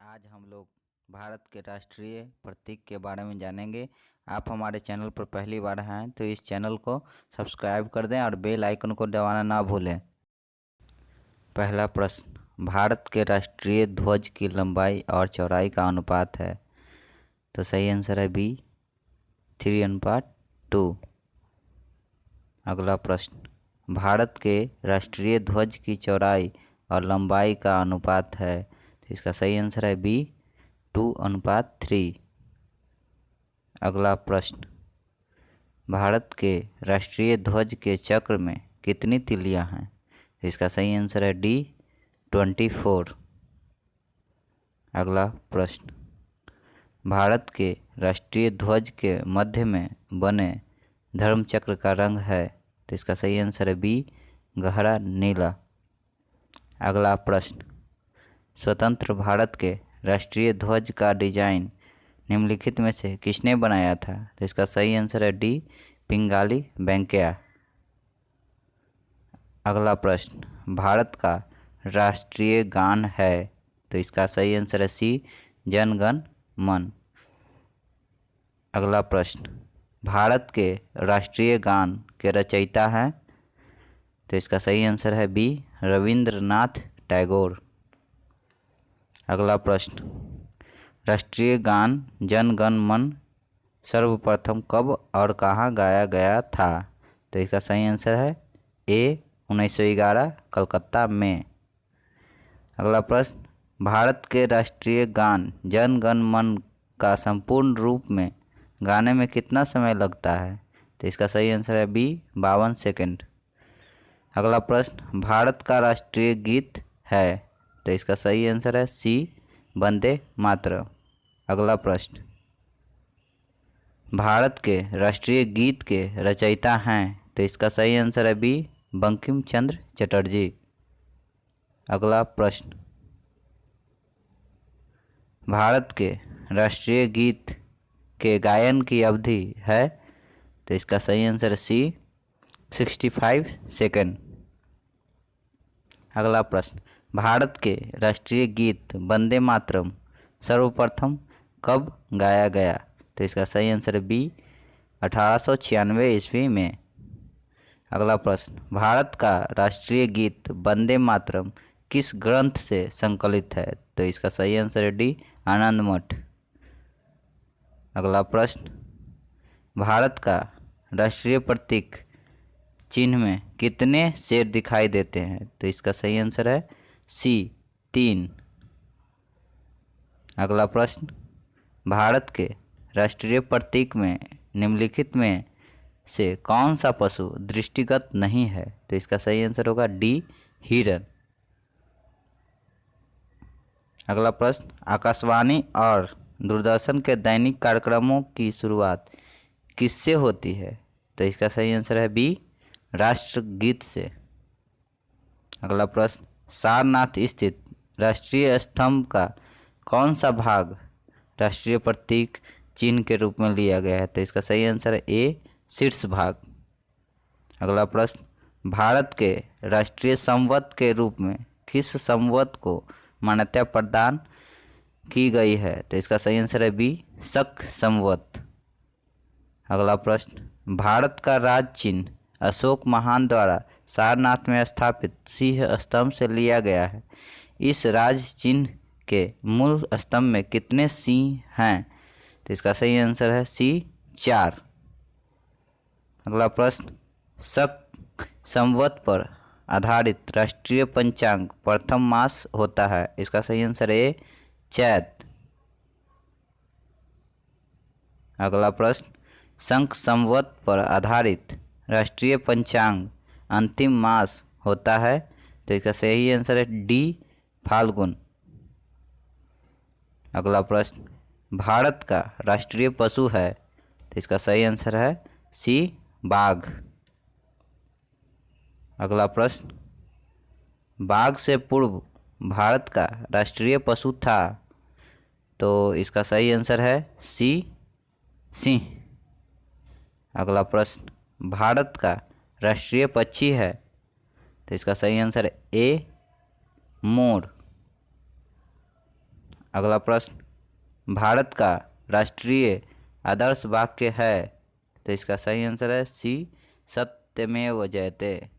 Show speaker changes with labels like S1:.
S1: आज हम लोग भारत के राष्ट्रीय प्रतीक के बारे में जानेंगे। आप हमारे चैनल पर पहली बार हैं तो इस चैनल को सब्सक्राइब कर दें और बेल आइकन को दबाना ना भूलें। पहला प्रश्न, भारत के राष्ट्रीय ध्वज की लंबाई और चौड़ाई का अनुपात है? तो सही आंसर है बी, 3:2। अगला प्रश्न, भारत के राष्ट्रीय ध्वज की चौड़ाई और लंबाई का अनुपात है? तो इसका सही आंसर है बी, 2:3। अगला प्रश्न, भारत के राष्ट्रीय ध्वज के चक्र में कितनी तिलियां हैं? तो इसका सही आंसर है डी, 24। अगला प्रश्न, भारत के राष्ट्रीय ध्वज के मध्य में बने धर्म चक्र का रंग है? तो इसका सही आंसर है बी, गहरा नीला। अगला प्रश्न, स्वतंत्र भारत के राष्ट्रीय ध्वज का डिजाइन निम्नलिखित में से किसने बनाया था? तो इसका सही आंसर है डी, पिंगाली वेंकैया। अगला प्रश्न, भारत का राष्ट्रीय गान है? तो इसका सही आंसर है सी, जन गण मन। अगला प्रश्न, भारत के राष्ट्रीय गान के रचयिता हैं? तो इसका सही आंसर है बी, रविंद्रनाथ टैगोर। अगला प्रश्न, राष्ट्रीय गान जन गण मन सर्वप्रथम कब और कहाँ गाया गया था? तो इसका सही आंसर है ए, 1911 कलकत्ता में। अगला प्रश्न, भारत के राष्ट्रीय गान जन गण मन का संपूर्ण रूप में गाने में कितना समय लगता है? तो इसका सही आंसर है बी, 52 सेकंड। अगला प्रश्न, भारत का राष्ट्रीय गीत है? तो इसका सही आंसर है सी, वंदे मातरम। अगला प्रश्न, भारत के राष्ट्रीय गीत के रचयिता हैं? तो इसका सही आंसर है बी, बंकिम चंद्र चटर्जी। अगला प्रश्न, भारत के राष्ट्रीय गीत के गायन की अवधि है? तो इसका सही आंसर है सी, 65 सेकंड। अगला प्रश्न, भारत के राष्ट्रीय गीत वंदे मातरम सर्वप्रथम कब गाया गया? तो इसका सही आंसर है बी, 1896 ईस्वी में। अगला प्रश्न, भारत का राष्ट्रीय गीत वंदे मातरम किस ग्रंथ से संकलित है? तो इसका सही आंसर है डी, आनंद मठ। अगला प्रश्न, भारत का राष्ट्रीय प्रतीक चिन्ह में कितने शेर दिखाई देते हैं? तो इसका सही आंसर है सी, 3। अगला प्रश्न, भारत के राष्ट्रीय प्रतीक में निम्नलिखित में से कौन सा पशु दृष्टिगत नहीं है? तो इसका सही आंसर होगा डी, हिरन। अगला प्रश्न, आकाशवाणी और दूरदर्शन के दैनिक कार्यक्रमों की शुरुआत किससे होती है? तो इसका सही आंसर है बी, राष्ट्रगीत से। अगला प्रश्न, सारनाथ स्थित राष्ट्रीय स्तंभ का कौन सा भाग राष्ट्रीय प्रतीक चिन्ह के रूप में लिया गया है? तो इसका सही आंसर है ए, शीर्ष भाग। अगला प्रश्न, भारत के राष्ट्रीय संवत के रूप में किस संवत को मान्यता प्रदान की गई है? तो इसका सही आंसर है बी, शक संवत। अगला प्रश्न, भारत का राज चिन्ह अशोक महान द्वारा सारनाथ में स्थापित सिंह स्तंभ से लिया गया है। इस राज चिन्ह के मूल स्तंभ में कितने सिंह हैं? तो इसका सही आंसर है सी, 4। अगला प्रश्न, शक संवत पर आधारित राष्ट्रीय पंचांग प्रथम मास होता है? इसका सही आंसर है ए, चैत। अगला प्रश्न, शंख संवत पर आधारित राष्ट्रीय पंचांग अंतिम मास होता है? तो इसका सही आंसर है डी, फाल्गुन। अगला प्रश्न, भारत का राष्ट्रीय पशु है? तो इसका सही आंसर है सी, बाघ। अगला प्रश्न, बाघ से पूर्व भारत का राष्ट्रीय पशु था? तो इसका सही आंसर है सी, सिंह। अगला प्रश्न, भारत का राष्ट्रीय पक्षी है? तो इसका सही आंसर है ए, मोर। अगला प्रश्न, भारत का राष्ट्रीय आदर्श वाक्य है? तो इसका सही आंसर है सी, सत्यमेव जयते।